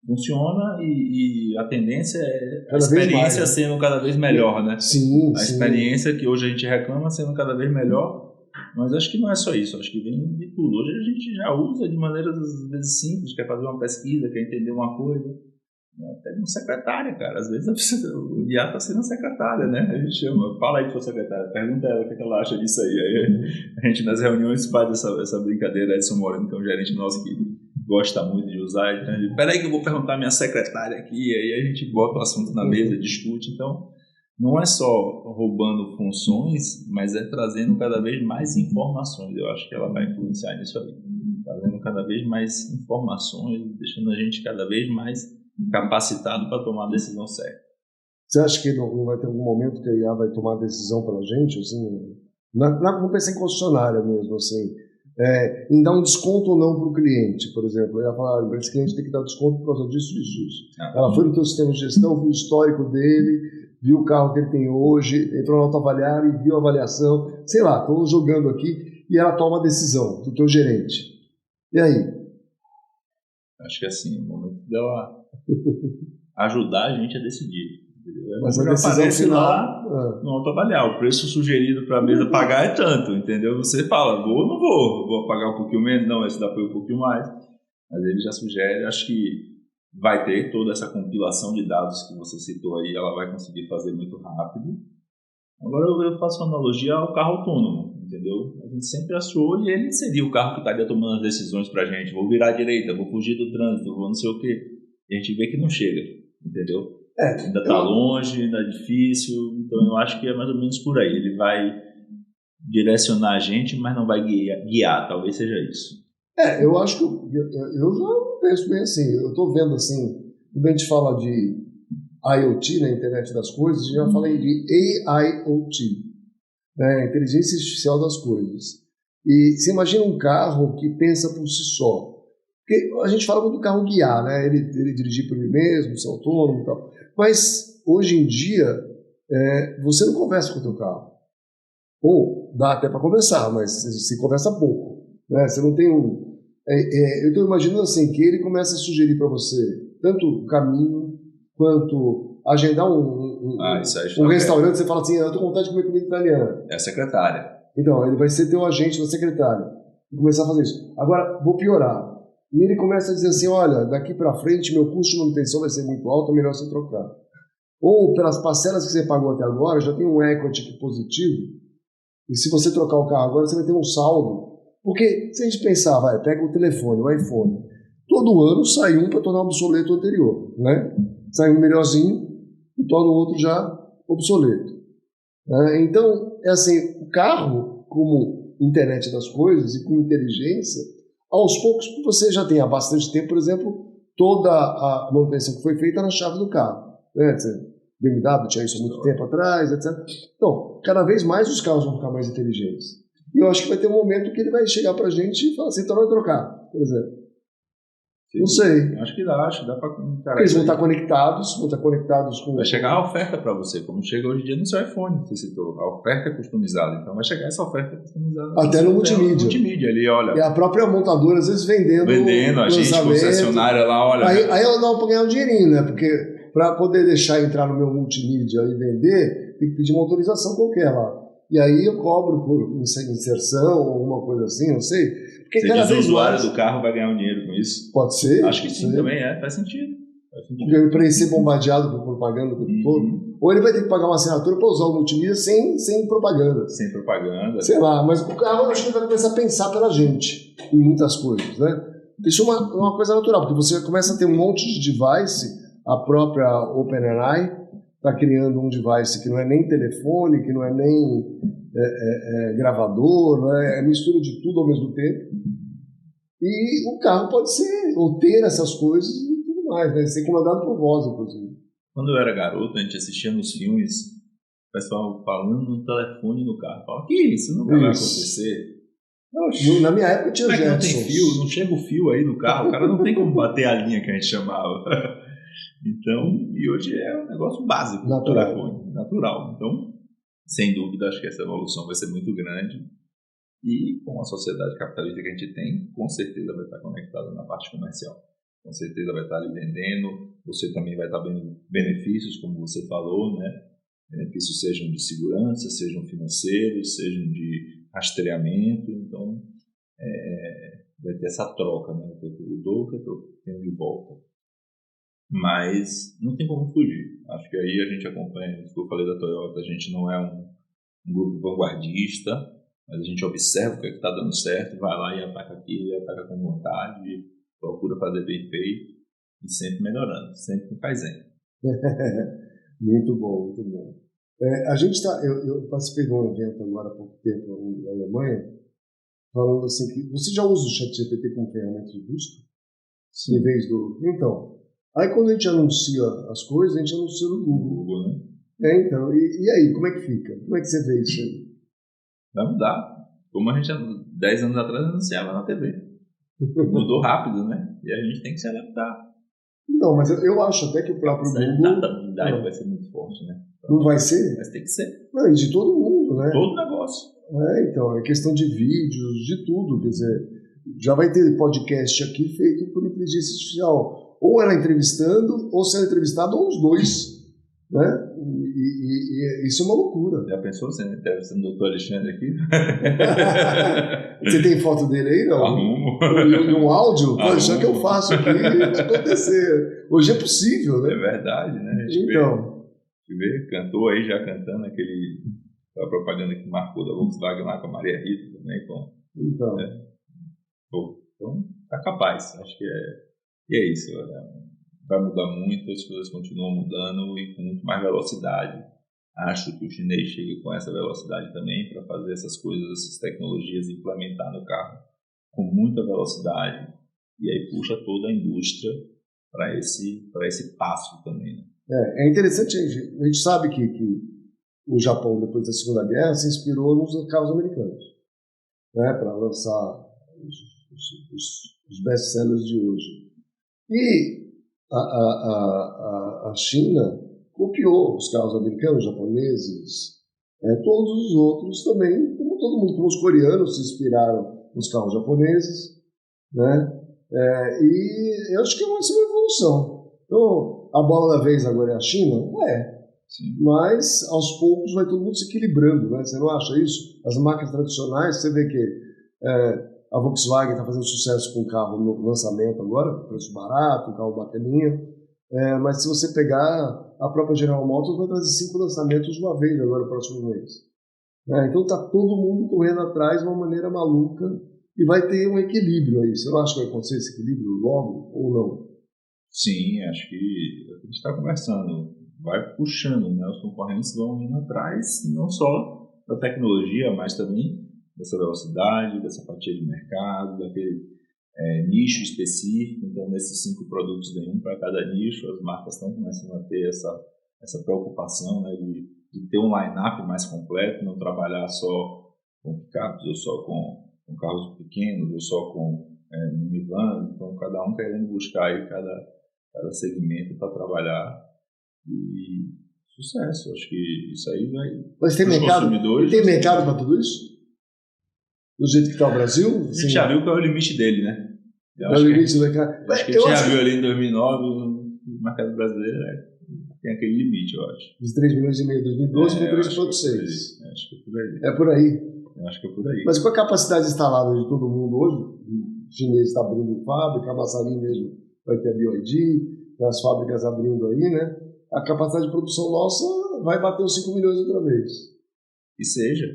funciona e a tendência é a experiência sendo cada vez melhor, né? Sim, a experiência que hoje a gente reclama sendo cada vez melhor, mas acho que não é só isso, acho que vem de tudo. Hoje a gente já usa de maneiras às vezes simples, quer fazer uma pesquisa, quer entender uma coisa. Até uma secretária, cara. Às vezes o IA está sendo secretária, né? A gente chama, fala aí com a secretária, pergunta ela o que ela acha disso aí. Aí a gente nas reuniões faz essa brincadeira. Edson Moreno, que é um gerente nosso que gosta muito de usar. Então, peraí que eu vou perguntar à minha secretária aqui. Aí a gente bota o assunto na mesa, discute. Então, não é só roubando funções, mas é trazendo cada vez mais informações. Eu acho que ela vai influenciar nisso aí. Trazendo cada vez mais informações, deixando a gente cada vez mais capacitado para tomar a decisão certa. Você acha que não vai ter algum momento que a IA vai tomar a decisão pela gente? Assim, vamos pensar em concessionária mesmo, assim, em dar um desconto ou não para o cliente, por exemplo. Ela fala, esse cliente tem que dar desconto por causa disso, disso. Ela foi no teu sistema de gestão, viu o histórico dele, viu o carro que ele tem hoje, entrou na autoavaliar e viu a avaliação, sei lá, estou jogando aqui, e ela toma a decisão do teu gerente. E aí? Acho que assim, o momento dela ajudar a gente a decidir. Entendeu? Mas a decisão final lá no autoavaliar. O preço sugerido para a mesa pagar é tanto, entendeu? Você fala, vou ou não vou pagar um pouquinho menos, não, esse dá para um pouquinho mais. Mas ele já sugere, acho que vai ter toda essa compilação de dados que você citou aí, ela vai conseguir fazer muito rápido. Agora eu faço uma analogia ao carro autônomo, entendeu? A gente sempre achou e ele seria o carro que estaria tomando as decisões pra gente. Vou virar à direita, vou fugir do trânsito, vou não sei o quê. E a gente vê que não chega, entendeu? Ainda está longe, ainda é difícil. Então eu acho que é mais ou menos por aí. Ele vai direcionar a gente, mas não vai guiar. Talvez seja isso. Eu acho que eu já penso bem assim. Eu estou vendo assim, quando a gente fala de IoT, na internet das coisas, a gente já fala de AIoT, né? Inteligência Artificial das Coisas. E você imagina um carro que pensa por si só. Porque a gente fala muito do carro guiar, né? Ele dirigir por ele mesmo, ser autônomo e tal. Mas hoje em dia, você não conversa com o teu carro. Ou dá até para conversar, mas se conversa pouco. Né? Você não tem um... eu estou imaginando assim, que ele começa a sugerir para você tanto o caminho, quanto agendar um restaurante. Você fala assim, eu estou com vontade de comer comida italiana. É a secretária. Então, ele vai ser teu agente da secretária. E começar a fazer isso. Agora, vou piorar. E ele começa a dizer assim, olha, daqui para frente meu custo de manutenção vai ser muito alto, é melhor você trocar. Ou pelas parcelas que você pagou até agora, já tem um equity aqui positivo, e se você trocar o carro agora, você vai ter um saldo. Porque se a gente pensar, pega o telefone, o iPhone, todo ano sai um para tornar obsoleto o anterior, né? Sai um melhorzinho e torna o outro já obsoleto. Então, é assim, o carro, como internet das coisas e com inteligência, aos poucos você já tem há bastante tempo, por exemplo, toda a manutenção que foi feita na chave do carro. Né? BMW tinha isso há muito tempo atrás, etc. Então, cada vez mais os carros vão ficar mais inteligentes. E eu acho que vai ter um momento que ele vai chegar pra gente e falar assim, então vai trocar, por exemplo. Sim. Não sei. Acho que dá pra encarar. Eles vão estar conectados com... Vai chegar a oferta para você, como chega hoje em dia no seu iPhone, você citou. A oferta é customizada, então vai chegar essa oferta customizada. Até no multimídia. No multimídia ali, olha. E a própria montadora, às vezes, vendendo a gente, concessionária lá, olha. Aí ela dá para ganhar um dinheirinho, né? Porque para poder deixar entrar no meu multimídia e vender, tem que pedir uma autorização qualquer lá. E aí eu cobro por inserção ou alguma coisa assim, não sei. Porque você diz o usuário do carro vai ganhar um dinheiro com isso? Pode ser. Acho que sim, também faz sentido. Para ele ser bombardeado por propaganda o tempo todo. Ou ele vai ter que pagar uma assinatura para usar o multimídia sem propaganda. Sem propaganda. Sei lá, mas o carro eu acho que ele vai começar a pensar pela gente em muitas coisas, né? Isso é uma coisa natural, porque você começa a ter um monte de device, a própria OpenAI está criando um device que não é nem telefone, que não é nem gravador, não é mistura de tudo ao mesmo tempo. E o carro pode ser, ou ter essas coisas e tudo mais, né? Ser comandado por voz, inclusive. Quando eu era garoto, a gente assistia nos filmes, o pessoal falando no telefone no carro. Fala, que isso? Nunca vai acontecer. Na minha época tinha Jetsons. Não tem fio, não chega o fio aí no carro, o cara não tem como bater a linha que a gente chamava. Então, e hoje é um negócio básico, natural. Telefone, natural. Então, sem dúvida, acho que essa evolução vai ser muito grande. E com a sociedade capitalista que a gente tem, com certeza vai estar conectada na parte comercial. Com certeza vai estar ali vendendo, você também vai estar vendo benefícios, como você falou, né? Benefícios sejam de segurança, sejam financeiros, sejam de rastreamento. Então, vai ter essa troca, né? O que eu dou, o que eu tenho de volta. Mas não tem como fugir. Acho que aí a gente acompanha, isso que eu falei da Toyota, a gente não é um grupo vanguardista, mas a gente observa o que está dando certo, vai lá e ataca aquilo, e ataca com vontade, procura fazer bem feito e sempre melhorando, sempre com Kaizen. Muito bom, muito bom. A gente eu participei de um evento agora há pouco tempo na Alemanha, falando assim que você já usa o ChatGPT como ferramenta de busca? Sim. Em vez do... Então, aí quando a gente anuncia as coisas, a gente anuncia no Google, né? Então, e aí, como é que fica? Como é que você vê isso aí? Vai mudar. Como a gente 10 anos atrás anunciava na TV. Mudou rápido, né? E a gente tem que se adaptar. Então, mas eu acho até que o próprio Google... A adaptabilidade vai ser muito forte, né? Não vai ser? Mas tem que ser. Não, e de todo mundo, né? Todo negócio. Então, é questão de vídeos, de tudo. Quer dizer, já vai ter podcast aqui feito por inteligência artificial. Ou ela entrevistando, ou sendo entrevistado, ou os dois. Né? E isso é uma loucura. Já pensou você entrevistando o Dr. Alexandre aqui? Você tem foto dele aí, não? Arrumo. E um áudio? Pô, isso é que eu faço aqui, vai acontecer. Hoje é possível, né? É verdade, né? A gente vê, cantou aí já cantando a propaganda que marcou da Volkswagen lá com a Maria Rita também. Então. Então, tá capaz. Acho que é isso. Vai mudar muito, as coisas continuam mudando e com muito mais velocidade. Acho que o chinês chega com essa velocidade também para fazer essas coisas, essas tecnologias, implementar no carro com muita velocidade e aí puxa toda a indústria para esse passo também. Né? É interessante, a gente sabe que o Japão, depois da Segunda Guerra, se inspirou nos carros americanos, né, para lançar os best-sellers de hoje. E a China copiou os carros americanos, japoneses, Todos os outros também, como todo mundo, como os coreanos se inspiraram nos carros japoneses, né? E eu acho que vai ser uma evolução. Então, a bola da vez agora é a China? Sim. Mas aos poucos vai todo mundo se equilibrando, né? Você não acha isso? As marcas tradicionais, você vê que a Volkswagen está fazendo sucesso com o carro no lançamento agora, preço barato, um carro bacaninha, mas se você pegar a própria General Motors vai trazer 5 lançamentos de uma vez agora no próximo mês. Então está todo mundo correndo atrás de uma maneira maluca e vai ter um equilíbrio aí. Você não acha que vai acontecer esse equilíbrio logo ou não? Sim, acho que a gente está conversando, vai puxando, né? Os concorrentes vão indo atrás, não só da tecnologia, mas também dessa velocidade, dessa fatia de mercado, daquele nicho específico. Então, nesses 5 produtos tem um para cada nicho, as marcas estão começando a ter essa preocupação, né, de ter um line-up mais completo, não trabalhar só com picapes, ou só com carros pequenos, ou só com minivans. Então, cada um querendo buscar aí cada segmento para trabalhar. E sucesso, acho que isso aí vai... Mas tem mercado, e tem mercado para tudo isso? Do jeito que está o Brasil? A gente já viu qual é o limite dele, né? É o limite do mercado. Acho que a gente já viu ali em 2009, o mercado brasileiro tem aquele limite, eu acho. Os 3,5 milhões em 2012 foi 3,6. Acho que é por aí. É por aí. Eu acho que é por aí. Mas com a capacidade instalada de todo mundo hoje, o chinês está abrindo fábrica, a Massarim mesmo vai ter a BYD, as fábricas abrindo aí, né? A capacidade de produção nossa vai bater os 5 milhões outra vez. E seja,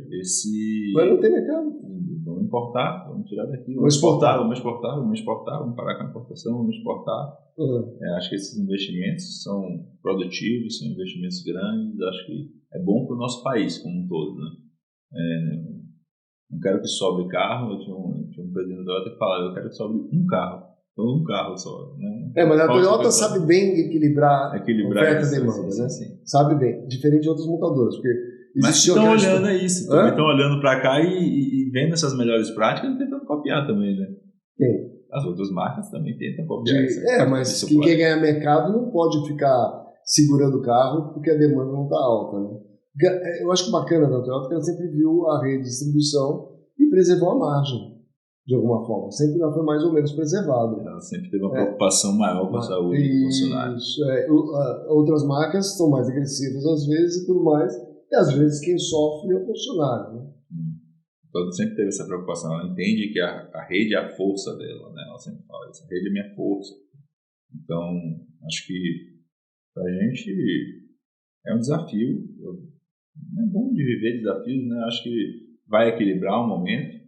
Mas não tem mercado. Vamos importar, vamos tirar daqui, vamos exportar, vamos parar com a importação, vamos exportar. Acho que esses investimentos são produtivos, são investimentos grandes, acho que é bom para o nosso país como um todo, né? Não quero que sobre carro, eu tinha um presidente da Toyota que falava, eu quero que sobre um carro. Então, um carro só, né? Mas a Toyota sabe bem equilibrar oferta e demanda, sim, né? Sim. Sabe bem, diferente de outras montadoras, porque mas estão olhando isso, estão olhando para cá e vendo essas melhores práticas e tentando copiar também, né? Quem? As outras marcas também tentam copiar. Mas quem quer ganhar mercado não pode ficar segurando o carro porque a demanda não está alta, né? Eu acho que o bacana da Toyota é que ela sempre viu a rede de distribuição e preservou a margem, de alguma forma. Sempre ela foi mais ou menos preservada. Ela sempre teve uma preocupação maior com a saúde do funcionário. Outras marcas são mais agressivas às vezes e tudo mais, e às vezes quem sofre é o funcionário, né? Então, sempre teve essa preocupação. Ela entende que a rede é a força dela, né? Ela sempre fala, essa rede é minha força. Então, acho que pra gente é um desafio. É bom de viver desafios, né? Acho que vai equilibrar um momento.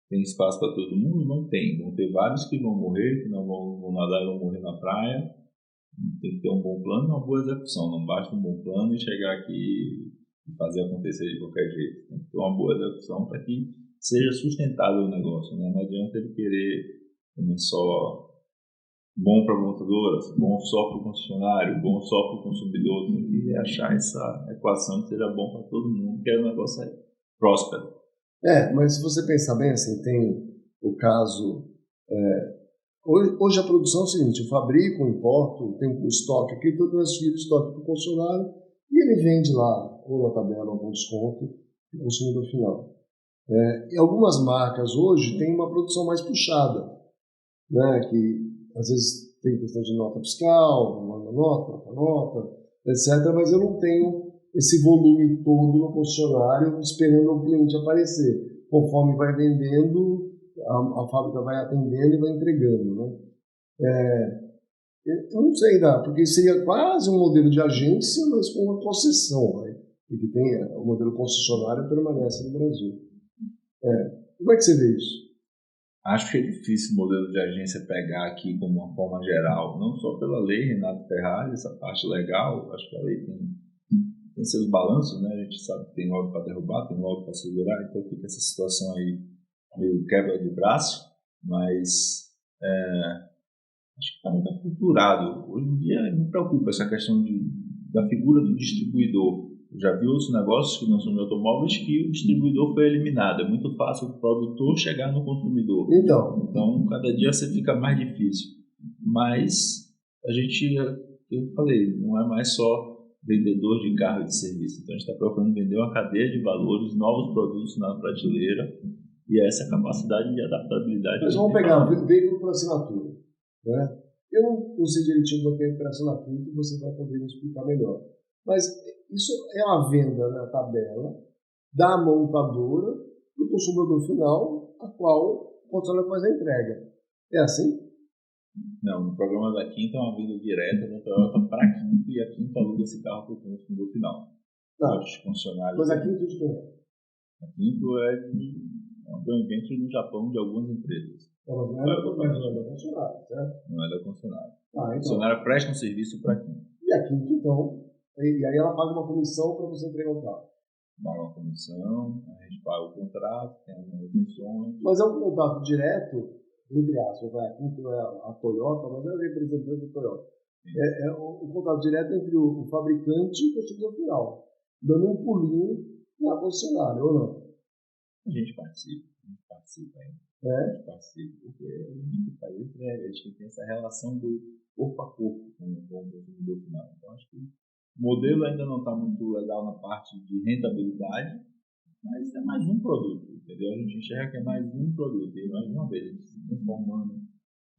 Tem espaço para todo mundo? Não tem. Vão ter vários que vão morrer, que não vão nadar e vão morrer na praia. Tem que ter um bom plano e uma boa execução. Não basta um bom plano e chegar aqui e fazer acontecer de qualquer jeito. Tem que ter uma boa execução para que seja sustentável o negócio, né? Não adianta ele querer também só bom para a montadora, bom só para o concessionário, bom só para o consumidor. Tem que achar essa equação que seja bom para todo mundo, que o negócio é próspero. Mas se você pensar bem, assim, tem o caso... Hoje a produção é o seguinte, eu fabrico, importo, tenho um estoque aqui, então eu transfiro o estoque para o concessionário e ele vende lá, ou na tabela, ou com desconto, para o consumidor final. E algumas marcas hoje têm uma produção mais puxada, né, que às vezes tem questão de nota fiscal, manda nota, troca nota, etc., mas eu não tenho esse volume todo no concessionário esperando o cliente aparecer. Conforme vai vendendo, a fábrica vai atendendo e vai entregando, né? Eu não sei ainda, porque seria quase um modelo de agência, mas com uma concessão, né? Porque tem o modelo concessionário permanece no Brasil. Como é que você vê isso? Acho que é difícil o modelo de agência pegar aqui como uma forma geral, não só pela lei, Renato Ferrari, essa parte legal, acho que a lei tem seus balanços, né? A gente sabe que tem logo para derrubar, tem logo para segurar, então fica essa situação aí meio quebra de braço, mas acho que está muito aculturado. Hoje em dia me preocupa essa questão da figura do distribuidor. Eu já vi outros negócios que não são de automóveis que o distribuidor foi eliminado. É muito fácil o produtor chegar no consumidor. Então cada dia você fica mais difícil. Mas a gente, eu falei, não é mais só vendedor de carro e de serviço. Então, a gente está procurando vender uma cadeia de valores, novos produtos na prateleira, e essa capacidade de adaptabilidade. Mas vamos pegar veículo por assinatura, né? Eu não sei direitinho do que é operação na Quinto, você vai poder me explicar melhor. Mas isso é uma venda na tabela da montadora para o consumidor final, a qual o concessionário faz a entrega. É assim? Não, no programa da Quinto é uma venda direta da Toyota para a Quinto, e a Quinto aluga esse carro para o consumidor final. Tá. Mas a Quinto de quem é? A Quinto é um joint venture no Japão de algumas empresas. Não, mas não é da concessionária, certo? Não é da concessionária. Então. A concessionária presta um serviço para a Quinto. E a Quinto, então, e aí ela paga uma comissão para você entregar o carro. Paga uma comissão, a gente paga o contrato, tem as manutenções. Mas é um contato direto, entre aspas, a Quinto é a Toyota, mas é a representante da Toyota. É um contato direto entre o fabricante e o consumidor final, dando um pulinho na concessionária, ou não? A gente participa ainda. A gente participa, porque a gente faz a entrega, a gente tem essa relação do corpo a corpo com o consumidor final. Então, acho que o modelo ainda não está muito legal na parte de rentabilidade, mas é mais um produto, entendeu? A gente enxerga que é mais um produto, e mais uma vez, a gente se transformando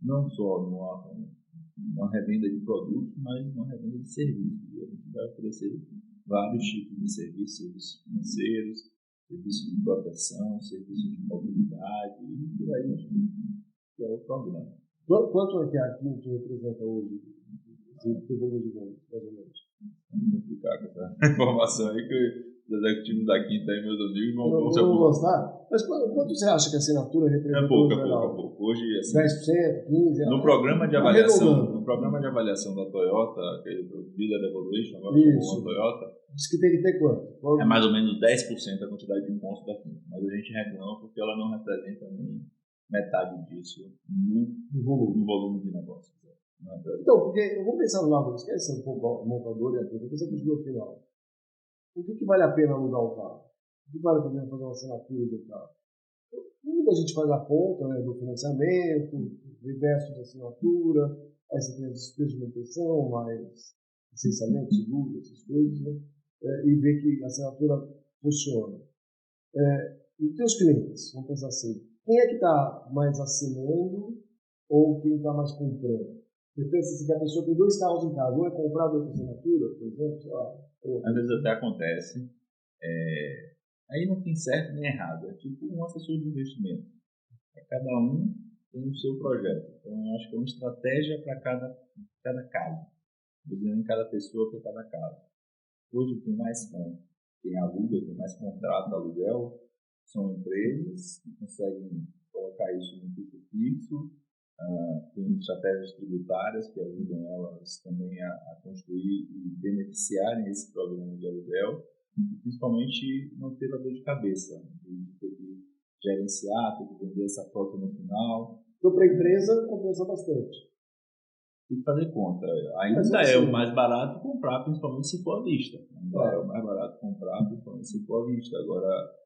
não só numa revenda de produtos, mas numa revenda de serviços. E a gente vai oferecer vários tipos de serviços financeiros, serviços de proteção, serviços de mobilidade, e por aí, acho que é o programa. Quanto é que a Quinto representa hoje, do volume de vendas, mais ou menos? Vamos complicar com essa informação aí, que os executivos da Quinta aí, meus amigos, vão não gostar. Mas quanto você acha que a assinatura representa? É pouco. Hoje, assim, 10%, 15%? No programa de avaliação da Toyota, aquele Dealer Evolution, agora chamou a Toyota, diz que tem que ter quanto? É mais ou menos 10% a quantidade de pontos da Quinta. Mas a gente reclama porque ela não representa nem metade disso no volume de negócios. Então, porque eu vou pensar no lado, esquece um pouco o montador e aqui, vou pensar no final. O que vale a pena alugar o carro? O que vale a pena fazer uma assinatura de um carro? Muita gente faz a conta, né, do financiamento, reverso de assinatura, aí você tem as despesas de manutenção, mais licenciamento, seguro, essas coisas, né? E vê que a assinatura funciona. E os teus clientes, vamos pensar assim, quem é que está mais assinando ou quem está mais comprando? Você pensa assim, que a pessoa tem 2 carros em casa, um é comprado outra assinatura, por exemplo, sei lá. Às vezes até acontece. Aí não tem certo nem errado, é tipo um assessor de investimento. Cada um tem o seu projeto. Então eu acho que é uma estratégia para cada caso. Em cada pessoa para cada caso. Hoje quem aluga, tem mais contrato, aluguel, são empresas que conseguem colocar isso no custo fixo. Tem estratégias tributárias que ajudam elas também a construir e beneficiarem esse programa de aluguel, e principalmente não ter a dor de cabeça de ter que gerenciar, ter que vender essa frota no final. Então, para a empresa, compensa bastante. Tem que fazer conta. Ainda é o mais barato comprar, principalmente se for à vista. É o mais barato comprar, principalmente se for à vista. Agora,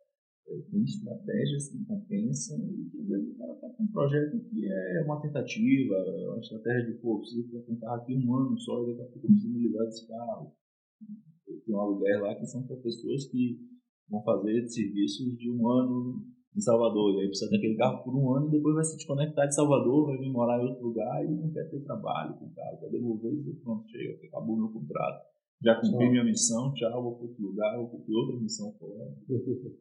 tem estratégias que compensam e que às vezes o cara está com um projeto que é uma tentativa, uma estratégia de, preciso ficar com um carro aqui 1 ano só e daqui a pouco eu preciso me livrar desse carro. Tem um aluguel lá que são para pessoas que vão fazer serviços de 1 ano em Salvador, e aí precisa daquele carro por 1 ano e depois vai se desconectar de Salvador, vai vir morar em outro lugar e não quer ter trabalho com o carro, quer devolver e dizer, pronto, chega, acabou meu contrato. Já cumpri minha missão, tchau, vou para outro lugar, vou cumprir outra missão fora.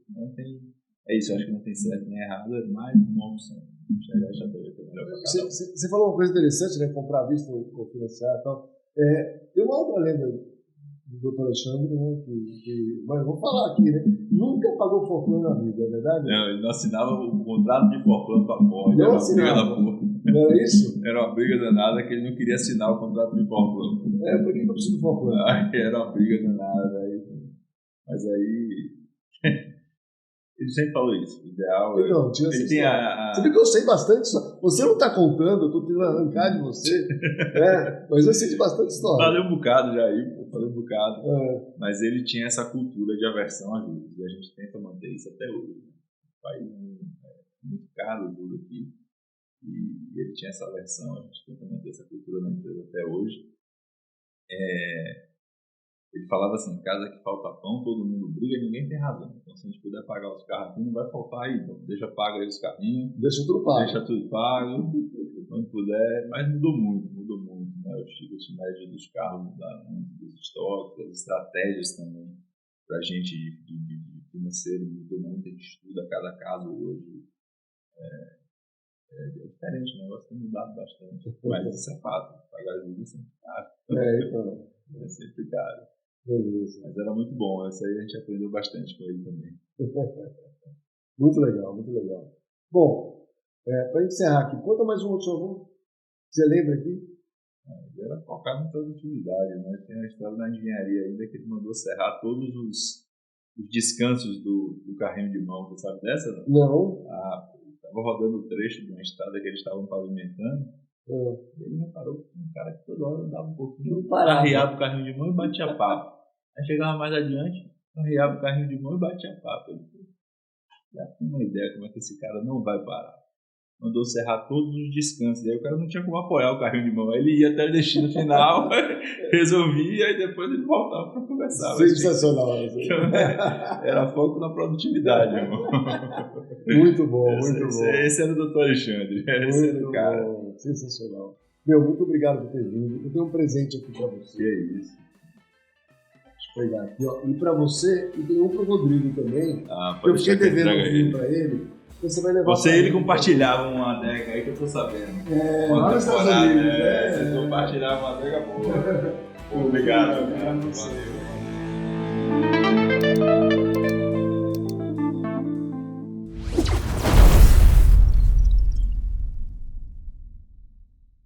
Não tem. É isso, eu acho que não tem certo nem errado, é mais uma opção. Enxergar a estratégia que é melhor para cada um. Você falou uma coisa interessante, né? Comprar à vista ou financiar e tal. Tem uma outra lenda do Dr. Alexandre, né? Mas eu vou falar aqui, né? Nunca pagou fortuna na vida, é verdade? Não, ele não assinava o contrato de fortuna para fora. Não assinava. Não era isso? Era uma briga danada que ele não queria assinar o contrato de fortuna. Por que eu preciso de fortuna? Era uma briga danada. Mas aí... Ele sempre falou isso. O ideal então, tinha essa história. Você viu que eu sei bastante história. Você não está contando, eu estou tentando arrancar de você. Mas eu sei de bastante história. Falei um bocado já aí, falei um bocado. Mas ele tinha essa cultura de aversão a juros. E a gente tenta manter isso até hoje. O país é muito caro o juro aqui. E ele tinha essa aversão. A gente tenta manter essa cultura na empresa até hoje. Ele falava assim, casa que falta pão, todo mundo briga, ninguém tem razão. Então, se a gente puder pagar os carros aqui, não vai faltar aí. Então, deixa pago aí os carrinhos. Deixa tudo pago. Deixa tudo pago, quando puder. Mas mudou muito, né? Os tickets médios dos carros mudaram muito, dos estoques, as estratégias também. Pra gente de financeiro mudou muito, a gente estuda cada caso hoje. É diferente, o negócio tem mudado bastante. Mas isso é fato, pagar juros é sempre caro. Então. É sempre caro. Beleza. Mas era muito bom, essa aí a gente aprendeu bastante com ele também. Muito legal, muito legal. Bom, para encerrar aqui, conta mais um outro jogo. Você lembra aqui? Ele era focado em produtividade, né? Tem a história da engenharia ainda que ele mandou serrar todos os descansos do carrinho de mão. Você sabe dessa? Não. Estava rodando o trecho de uma estrada que eles estavam pavimentando. E ele reparou que um cara que toda hora dava um pouquinho, arriava o carrinho de mão e batia papo. Aí chegava mais adiante, arriava o carrinho de mão e batia papo. Ele já tem uma ideia como é que esse cara não vai parar. Mandou serrar todos os descansos. Aí o cara não tinha como apoiar o carrinho de mão. Aí ele ia até o destino final, resolvia e depois ele voltava para conversar. Sensacional. Então, era foco na produtividade, irmão. Muito bom, muito bom. Esse era o Dr. Alexandre. Esse era o cara. Bom, sensacional. Muito obrigado por ter vindo. Eu tenho um presente aqui para você. Que é isso. Deixa eu pegar aqui, ó. E para você, e tem um para o Rodrigo também. Pode eu fiquei devendo um vinho ele. para ele. Você vai levar. Você e ele compartilhavam uma adega aí que eu tô sabendo. Lá nos Estados Unidos. Vocês compartilhavam uma adega boa. Obrigado. Valeu.